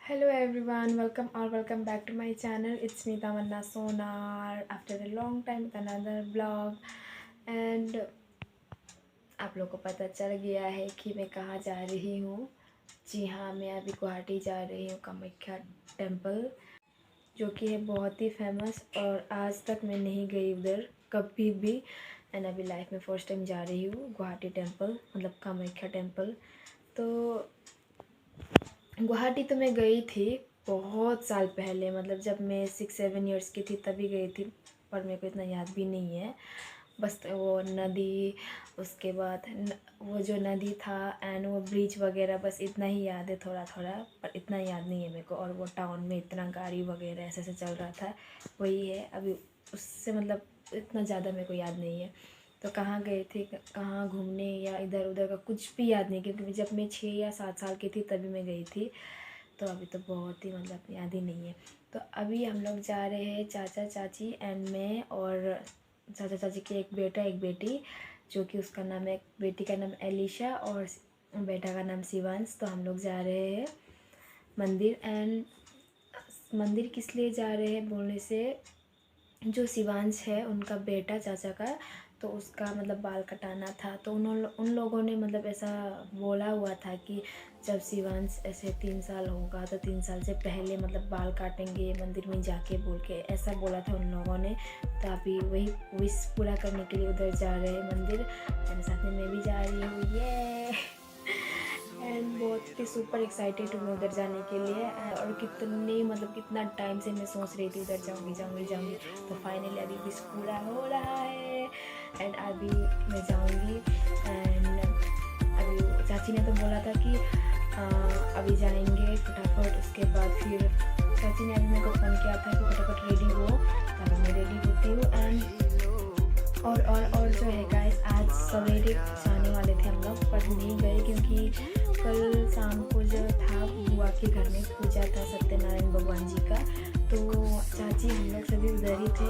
Hello everyone, welcome back to my channel. It's me Tamanna Sonar after a long time with another vlog. And आप लोग को पता चल गया है कि मैं कहाँ जा रही हूँ। जी हाँ, मैं अभी गुवाहाटी जा रही हूँ कामाख्या टेम्पल, जो कि है बहुत ही फेमस और आज तक मैं नहीं गई उधर कभी भी। एंड अभी लाइफ में फर्स्ट टाइम जा रही हूँ गुवाहाटी टेम्पल, मतलब कामाख्या टेम्पल। तो गुवाहाटी तो मैं गई थी बहुत साल पहले, मतलब जब मैं 6-7 इयर्स की थी तभी गई थी, पर मेरे को इतना याद भी नहीं है। बस वो नदी, उसके बाद वो जो नदी था एंड वो ब्रिज वगैरह, बस इतना ही याद है थोड़ा थोड़ा, पर इतना याद नहीं है मेरे को। और वो टाउन में इतना गाड़ी वगैरह ऐसे ऐसे चल रहा था, वही है अभी। उससे मतलब इतना ज़्यादा मेरे को याद नहीं है। तो कहाँ गए थे, कहाँ घूमने या इधर उधर का कुछ भी याद नहीं, क्योंकि जब मैं 6 या 7 साल की थी तभी मैं गई थी। तो अभी तो बहुत ही मतलब याद ही नहीं है। तो अभी हम लोग जा रहे हैं, चाचा चाची एंड मैं, और चाचा चाची की एक बेटा एक बेटी, जो कि उसका नाम है, बेटी का नाम एलिशा और बेटा का नाम शिवांश। तो हम लोग जा रहे हैं मंदिर। एंड मंदिर किस लिए जा रहे हैं बोलने से, जो शिवांश है उनका बेटा चाचा का, तो उसका मतलब बाल कटाना था। तो उन लोगों ने मतलब ऐसा बोला हुआ था कि जब शिवांश ऐसे 3 साल होगा तो 3 साल से पहले मतलब बाल काटेंगे मंदिर में जाके, बोल के ऐसा बोला था उन लोगों ने। तो अभी वही विश पूरा करने के लिए उधर जा रहे हैं मंदिर। एंड साथ में मैं भी जा रही हूँ, ये एंड बहुत ही सुपर एक्साइटेड हूँ उधर जाने के लिए। और कितना टाइम से मैं सोच रही थी उधर जाऊँगी। तो फाइनली अभी विश पूरा हो रहा है एंड अभी मैं जाऊँगी। एंड अभी चाची ने तो बोला था कि अभी जाएंगे फटाफट। उसके बाद फिर चाची ने अभी मेरे को फ़ोन किया था कि फटाफट रेडी हो, तभी मैं रेडी होती हूँ। एंड और जो है गाइस, आज सवेरे जाने वाले थे हम लोग, पर नहीं गए क्योंकि कल शाम को जो था बुआ के घर में पूजा था सत्यनारायण भगवान जी का। तो चाची हम लोग सभी उधर ही थे,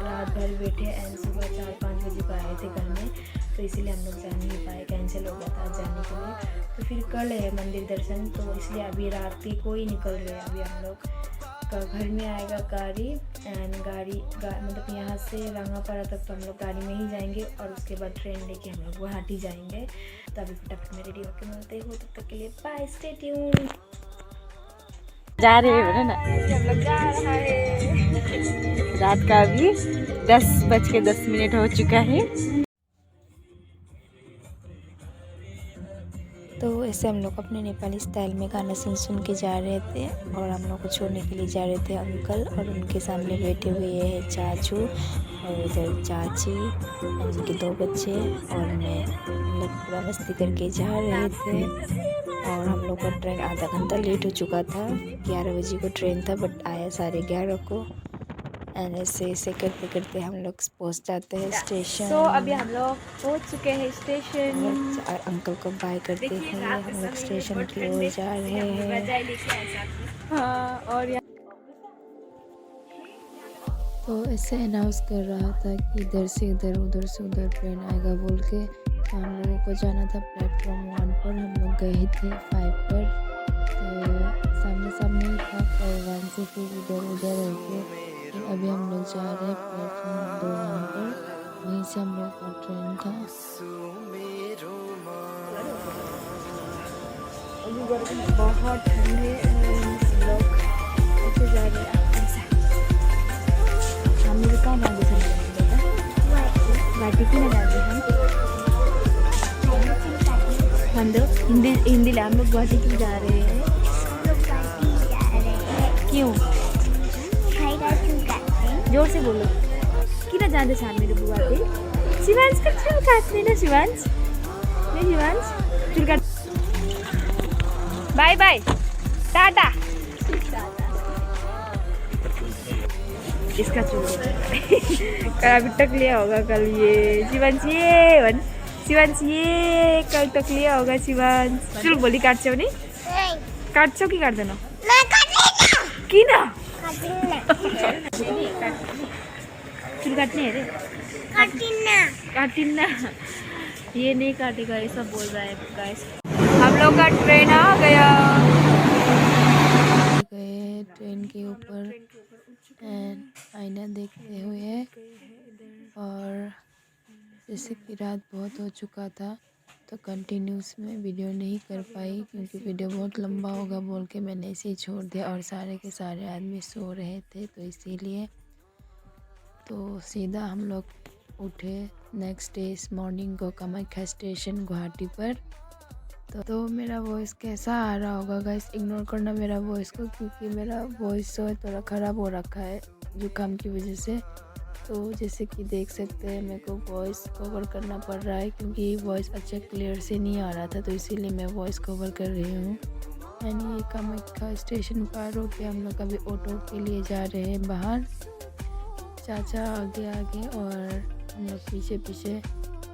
रात भर बैठे एंड सुबह 4-5 बजे को आए थे घर में। तो इसीलिए हम लोग जा नहीं पाए, कैंसिल हो गया था जाने के लिए। तो फिर कल है मंदिर दर्शन, तो इसलिए अभी रात को ही निकल रहे हैं। अभी हम लोग का घर में आएगा गाड़ी एंड मतलब यहाँ से रंगापारा तक तो हम लोग गाड़ी में ही जाएंगे, और उसके बाद ट्रेन लेके हम लोग गुवाहाटी जाएंगे। तो अभी फटाफट में रेडी होकर मिलते हो, तब तक के लिए बाय, स्टे ट्यून। जा रहे हैं ना, हम लोग जा रहा है। रात का अभी 10:10 हो चुका है। तो ऐसे हम लोग अपने नेपाली स्टाइल में गाना सुन के जा रहे थे, और हम लोग को छोड़ने के लिए जा रहे थे अंकल, और उनके सामने बैठे हुए हैं चाचू और इधर चाची, उनके 2 बच्चे और मैं। हम लोग पूरा मस्ती करके जा रहे थे। और हम लोग का ट्रेन आधा घंटा लेट हो चुका था, 11 बजे को ट्रेन था, बट आया 11:30 को। एंड ऐसे करते करते हम लोग पहुँच जाते हैं स्टेशन। तो अभी हम लोग पहुँच चुके हैं स्टेशन। और अंकल को बाय करते हैं, हम लोग स्टेशन की ओर जा रहे हैं। हाँ, और तो ऐसे अनाउंस कर रहा था कि इधर से इधर, उधर से उधर ट्रेन आएगा बोल के। तो हम लोगों को जाना था प्लेटफॉर्म 1 पर, हम लोग गए थे 5 पर। तो सामने ही था, पर 1 से फिर इधर उधर होके फिर अभी हम लोग जा रहे हैं प्लेटफॉर्म 2 1 पर। वहीं से हम लोग का ट्रेन था। बहुत ठंड है, हम लोग ऐसे जा रहे हैं। हम लोग कहाँ जाएंगे घाटी की ना जाएंगे हम लोग हिंदी हम लोग गुवाहाटी क्यों जा रहे हैं? क्यों? जोर से बोलो कि ना जाते साथ मेरे बुआ के। शिवांश का चूल काटने ना, शिवांश नहीं, शिवांश चूल काट। Bye bye, tata. इसका चूल अभी तक लिया होगा कल ये शिवांश, ये कल तक लिया होगा शिवांश। चूल बोली काट्छौ नि? काट्छौ कि काट्दैन? किन? चूल काटने अरे काटिना, ये नहीं काटेगा ऐसा बोल रहा है गाइस। हम लोग का ट्रेन आ गया। एंड आईना देखते हुए। और जैसे कि रात बहुत हो चुका था तो कंटिन्यूस में वीडियो नहीं कर पाई, क्योंकि वीडियो बहुत लंबा होगा बोल के मैंने ऐसे ही छोड़ दिया। और सारे के सारे आदमी सो रहे थे तो इसीलिए तो सीधा हम लोग उठे नेक्स्ट डे इस मॉर्निंग को कामाख्या स्टेशन गुवाहाटी पर। तो मेरा वॉइस कैसा आ रहा होगा गाइस, इग्नोर करना मेरा वॉइस को, क्योंकि मेरा वॉइस जो है थोड़ा ख़राब हो रखा है जुकाम की वजह से। तो जैसे कि देख सकते हैं मेरे को वॉइस कवर करना पड़ रहा है, क्योंकि वॉइस अच्छा क्लियर से नहीं आ रहा था, तो इसीलिए मैं वॉइस कवर कर रही हूँ। एंड ये कामाख्या स्टेशन पार होके हम लोग अभी ऑटो के लिए जा रहे हैं बाहर। चाचा आगे आगे और हम लोग पीछे पीछे।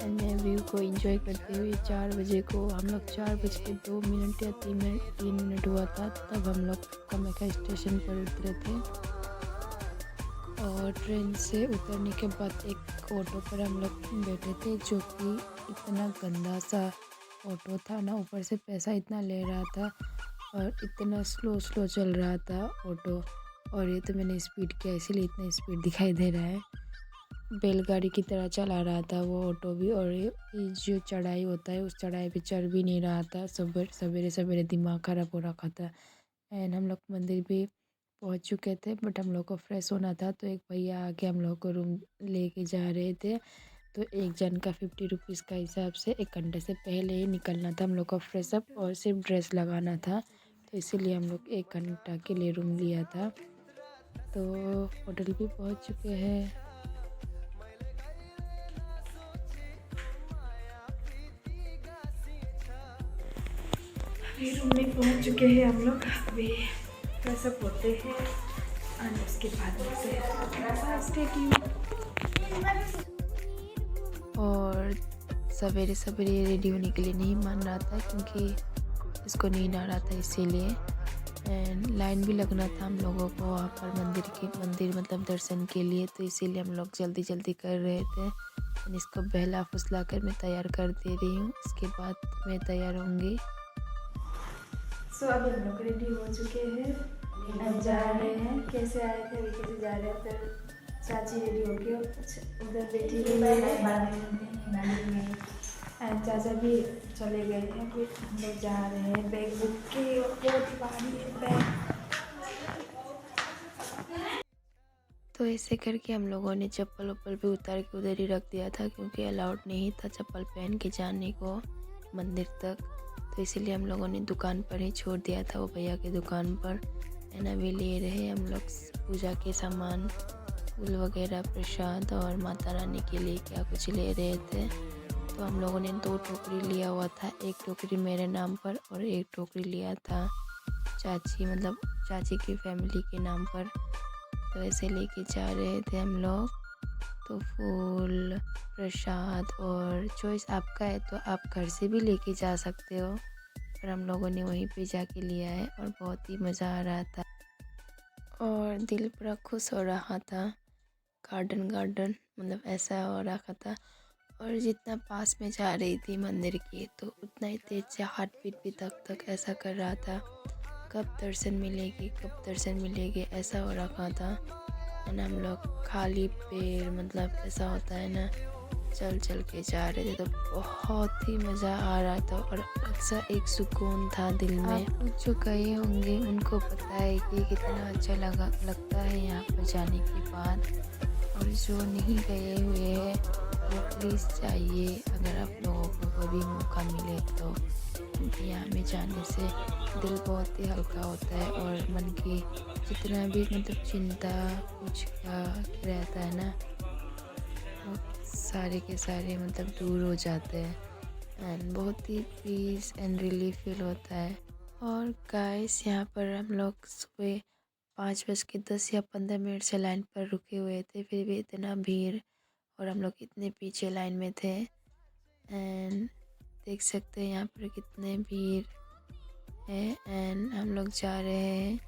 एंड मैं व्यू को एंजॉय करते हुए 4 बजे को हम लोग 4:02 या 3 मिनट हुआ था तब हम लोग कामाख्या स्टेशन पर उतरे थे। और ट्रेन से उतरने के बाद एक ऑटो पर हम लोग बैठे थे, जो कि इतना गंदा सा ऑटो था ना, ऊपर से पैसा इतना ले रहा था और इतना स्लो चल रहा था ऑटो। और ये तो मैंने स्पीड किया इसीलिए इतना स्पीड दिखाई दे रहा है। बैलगाड़ी की तरह चला रहा था वो ऑटो भी। और ये जो चढ़ाई होता है उस चढ़ाई पे चढ़ भी नहीं रहा था। सवेरे दिमाग ख़राब हो रखा था। एंड हम लोग मंदिर भी पहुंच चुके थे, बट हम लोग को फ्रेश होना था, तो एक भैया आके हम लोग को रूम लेके जा रहे थे। तो एक जन का 50 रुपीज़ का हिसाब से 1 घंटे से पहले ही निकलना था हम लोग को फ्रेश अप और सिर्फ ड्रेस लगाना था। तो इसीलिए हम लोग 1 घंटा के लिए रूम लिया था। तो होटल भी पहुंच चुके हैं। अभी रूम में पहुंच चुके हैं हम लोग। अभी फ्रेश अप होते हैं और उसके बाद मिलते हैं। Stay tuned. और सवेरे रेडी होने के लिए नहीं मान रहा था, क्योंकि इसको नींद आ रहा था इसीलिए। एंड लाइन भी लगना था हम लोगों को वहाँ पर मंदिर मतलब दर्शन के लिए, तो इसीलिए हम लोग जल्दी कर रहे थे। एंड इसको बहला फुसला कर मैं तैयार कर दे रही हूँ, इसके बाद मैं तैयार होंगी। सो अभी हम लोग रेडी हो चुके हैं, अब जा रहे हैं। कैसे आए थे अभी कैसे जा रहे हैं। फिर चाची रेडी हो गई उधर बैठी हुई है, एंड चाचा भी चले गए हैं। फिर हम लोग जा रहे हैं बैग बुक के, बहुत भारी है बैग। तो ऐसे करके हम लोगों ने चप्पल वप्पल भी उतार के उधर ही रख दिया था, क्योंकि अलाउड नहीं था चप्पल पहन के जाने को मंदिर तक। तो इसीलिए हम लोगों ने दुकान पर ही छोड़ दिया था, वो भैया की दुकान पर। एंड अभी ले रहे हम लोग पूजा के सामान, फूल वगैरह, प्रसाद और माता रानी के लिए क्या कुछ ले रहे थे। तो हम लोगों ने 2 टोकरी लिया हुआ था, एक टोकरी मेरे नाम पर और एक टोकरी लिया था चाची की फैमिली के नाम पर। तो ऐसे लेके जा रहे थे हम लोग। तो फूल, प्रसाद और चॉइस आपका है तो आप घर से भी लेके जा सकते हो, पर हम लोगों ने वहीं पे जाके लिया है और बहुत ही मज़ा आ रहा था और दिल पूरा खुश हो रहा था। गार्डन मतलब ऐसा हो रखा था। और जितना पास में जा रही थी मंदिर के, तो उतना ही तेज से हार्ट बीट भी तक ऐसा कर रहा था, कब दर्शन मिलेगी ऐसा हो रखा था। एंड हम लोग खाली पैर मतलब ऐसा होता है ना, चल के जा रहे थे, तो बहुत ही मज़ा आ रहा था और अक्सर एक सुकून था दिल में। आप लोग जो गए होंगे उनको पता है कि कितना अच्छा लगता है यहाँ पर जाने के बाद। और जो नहीं गए हुए हैं वो प्लीज़ जाइए, अगर आप लोगों को कभी मौका मिले तो, क्योंकि यहाँ में जाने से दिल बहुत ही हल्का होता है और मन की जितना भी मतलब चिंता कुछ का रहता है ना, वो सारे के सारे मतलब दूर हो जाते हैं एंड बहुत ही पीस एंड रिलीफ फील होता है। और गाइस यहाँ पर हम लोग सुबह 5:10 या 15 मिनट से लाइन पर रुके हुए थे, फिर भी इतना भीड़ और हम लोग इतने पीछे लाइन में थे। एंड देख सकते हैं यहाँ पर कितने भीड़ है। एंड हम लोग जा रहे हैं,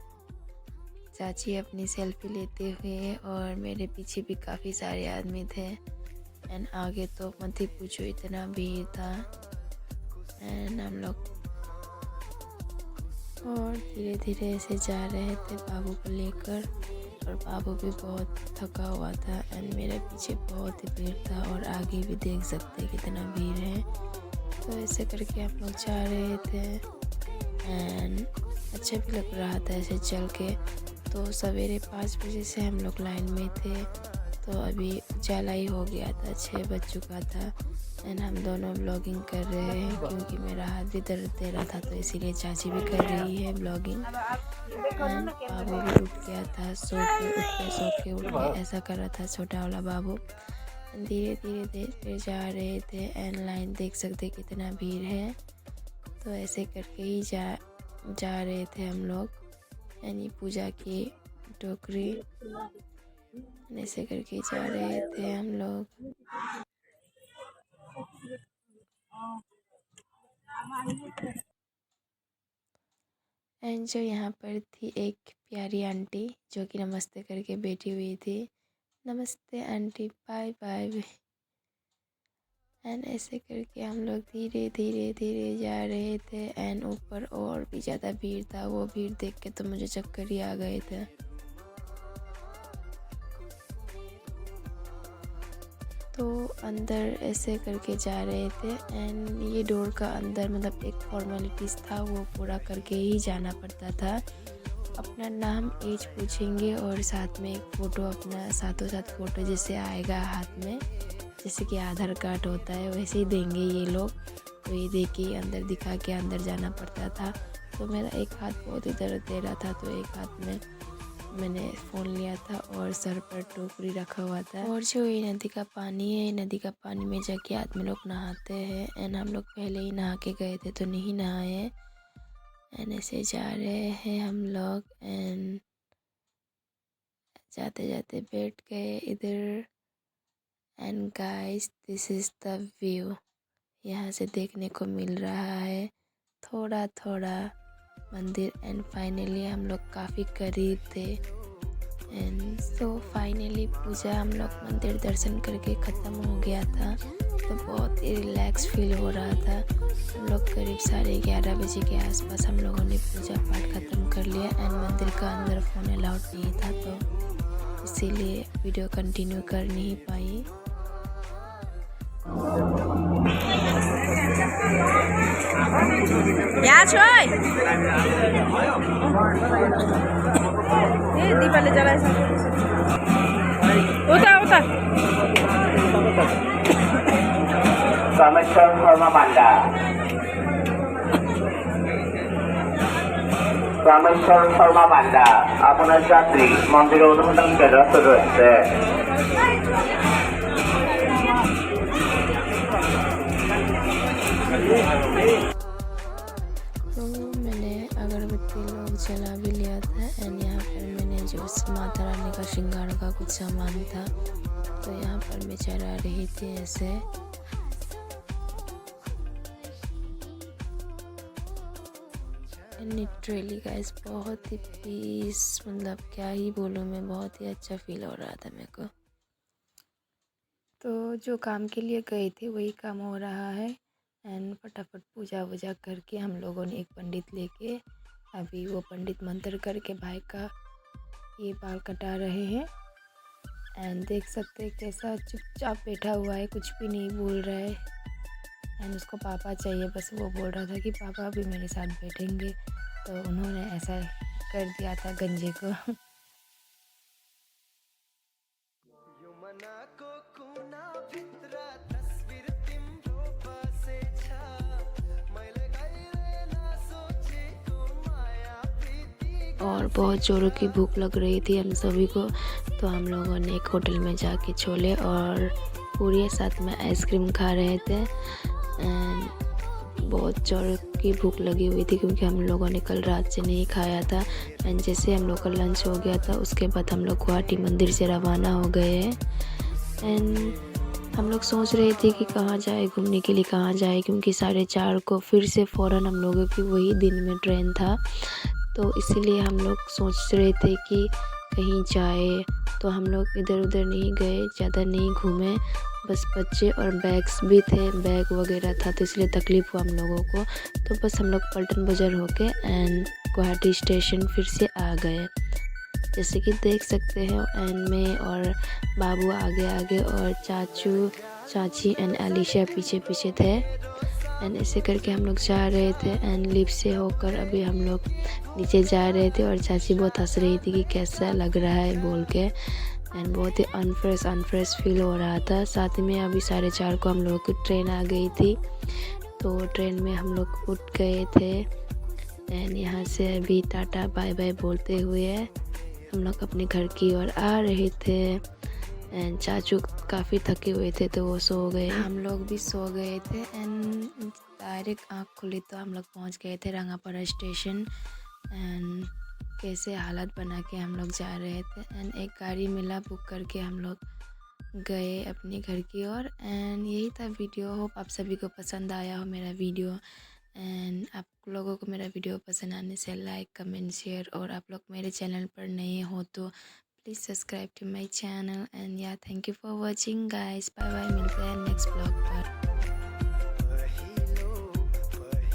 चाची अपनी सेल्फी लेते हुए और मेरे पीछे भी काफ़ी सारे आदमी थे। एंड आगे तो मत ही पूछो, इतना भीड़ था। एंड हम लोग और धीरे धीरे ऐसे जा रहे थे बाबू को लेकर। और बाबू भी बहुत थका हुआ था एंड मेरे पीछे बहुत ही भीड़ था और आगे भी देख सकते हैं कितना भीड़ है। तो ऐसे करके हम लोग जा रहे थे एंड अच्छा भी लग रहा था ऐसे चल के। तो सवेरे 5 बजे से हम लोग लाइन में थे, तो अभी उजाला ही हो गया था, 6 बज चुका था एंड हम दोनों ब्लॉगिंग कर रहे हैं क्योंकि मेरा हाथ भी दर्द दे रहा था, तो इसीलिए चाची भी कर रही है ब्लॉगिंग। एंड बाबू भी उठ गया था, सो के ऐसा कर रहा था छोटा वाला बाबू। धीरे धीरे जा रहे थे एंड लाइन देख सकते कितना भीड़ है। तो ऐसे करके ही जा रहे थे हम लोग यानी पूजा की टोकरी ऐसे करके जा रहे थे हम लोग। एंड जो यहाँ पर थी एक प्यारी आंटी जो कि नमस्ते करके बैठी हुई थी, नमस्ते आंटी, बाय बाय। एंड ऐसे करके हम लोग धीरे धीरे जा रहे थे एंड ऊपर और भी ज़्यादा भीड़ था। वो भीड़ देख के तो मुझे चक्कर ही आ गए थे। तो अंदर ऐसे करके जा रहे थे एंड ये डोर का अंदर मतलब एक फॉर्मेलिटीज़ था, वो पूरा करके ही जाना पड़ता था। अपना नाम एज पूछेंगे और साथ में एक फ़ोटो, अपना साथों साथ फ़ोटो जैसे आएगा हाथ में, जैसे कि आधार कार्ड होता है वैसे ही देंगे ये लोग। तो ये दे के अंदर दिखा के अंदर जाना पड़ता था। तो मेरा एक हाथ बहुत ही दर्द दे रहा था, तो एक हाथ में मैंने फ़ोन लिया था और सर पर टोकरी रखा हुआ था। और जो ये नदी का पानी है, नदी का पानी में जाके आदमी लोग नहाते हैं एंड हम लोग पहले ही नहा के गए थे तो नहीं नहाए एंड ऐसे जा रहे हैं हम लोग एंड जाते जाते बैठ गए इधर। And guys, this is the view, यहाँ से देखने को मिल रहा है थोड़ा थोड़ा मंदिर। एंड फाइनली हम लोग काफ़ी करीब थे एंड सो फाइनली पूजा हम लोग मंदिर दर्शन करके ख़त्म हो गया था। तो बहुत ही रिलैक्स फील हो रहा था। हम लोग करीब 11:30 बजे के आसपास हम लोगों ने पूजा पाठ ख़त्म कर लिया एंड मंदिर का अंदर फ़ोन अलाउड नहीं था, तो इसीलिए वीडियो कंटिन्यू कर नहीं पाई। यहाँ छोय ए दीपाले जलाएछ उता उता कामेश्वर शर्मा पांडा, कामेश्वर शर्मा पांडा আপনার যাত্রী মন্দিরে উদ্বোধন কেন্দ্র রয়েছে। तो मैंने अगरबत्ती लोग जला भी लिया था एंड यहाँ पर मैंने जो माता रानी का श्रृंगार का कुछ सामान था तो यहाँ पर मैं चढ़ा रही थी ऐसे। लिटरली गाइस बहुत ही पीस, मतलब क्या ही बोलूँ मैं, बहुत ही अच्छा फील हो रहा था मेरे को। तो जो काम के लिए गए थे वही काम हो रहा है एंड फटाफट पूजा वूजा करके हम लोगों ने एक पंडित लेके अभी वो पंडित मंत्र करके भाई का ये बाल कटा रहे हैं एंड देख सकते हैं कैसा चुपचाप बैठा हुआ है, कुछ भी नहीं बोल रहा है एंड उसको पापा चाहिए, बस वो बोल रहा था कि पापा भी मेरे साथ बैठेंगे, तो उन्होंने ऐसा कर दिया था गंजे को। और बहुत ज़ोरों की भूख लग रही थी हम सभी को, तो हम लोगों ने एक होटल में जाके छोले और पूरी साथ में आइसक्रीम खा रहे थे एंड बहुत ज़ोरों की भूख लगी हुई थी क्योंकि हम लोगों ने कल रात से नहीं खाया था एंड जैसे हम लोग का लंच हो गया था उसके बाद हम लोग गुवाहाटी मंदिर से रवाना हो गए एंड हम लोग सोच रहे थे कि कहाँ जाए घूमने के लिए, कहाँ जाए, क्योंकि 4:30 को फिर से फ़ौरन हम लोगों की वही दिन में ट्रेन था, तो इसीलिए हम लोग सोच रहे थे कि कहीं जाए। तो हम लोग इधर उधर नहीं गए, ज़्यादा नहीं घूमे, बस बच्चे और बैग्स भी थे, बैग वगैरह था तो इसलिए तकलीफ़ हुआ हम लोगों को। तो बस हम लोग पल्टन बाज़ार होके एंड गुवाहाटी स्टेशन फिर से आ गए। जैसे कि देख सकते हैं। एंड मैं और बाबू आगे आगे और चाचू चाची एंड अलीशा पीछे पीछे थे। एंड ऐसे करके हम लोग जा रहे थे। एंड लिफ्ट से होकर अभी हम लोग नीचे जा रहे थे और चाची बहुत हंस रही थी कि कैसा लग रहा है बोल के। एंड बहुत ही अनफ्रेश फील हो रहा था। साथ में अभी 4:30 को हम लोग की ट्रेन आ गई थी, तो ट्रेन में हम लोग उठ गए थे। एंड यहाँ से अभी टाटा बाय बाय बोलते हुए हम लोग अपने घर की ओर आ रहे थे। एंड चाचू काफ़ी थके हुए थे तो वो सो गए, हम लोग भी सो गए थे। एंड डायरेक्ट आँख खुली तो हम लोग पहुँच गए थे रंगापारा स्टेशन। एंड कैसे हालत बना के हम लोग जा रहे थे। एंड एक गाड़ी मिला, बुक करके हम लोग गए अपने घर की ओर। एंड यही था वीडियो। होप आप सभी को पसंद आया हो मेरा वीडियो। एंड आप लोगों को मेरा वीडियो पसंद आने से लाइक कमेंट शेयर, और आप लोग मेरे चैनल पर नए हो तो please subscribe to my channel. And yeah thank you for watching guys. Bye bye, मिलते हैं नेक्स्ट ब्लॉग पर।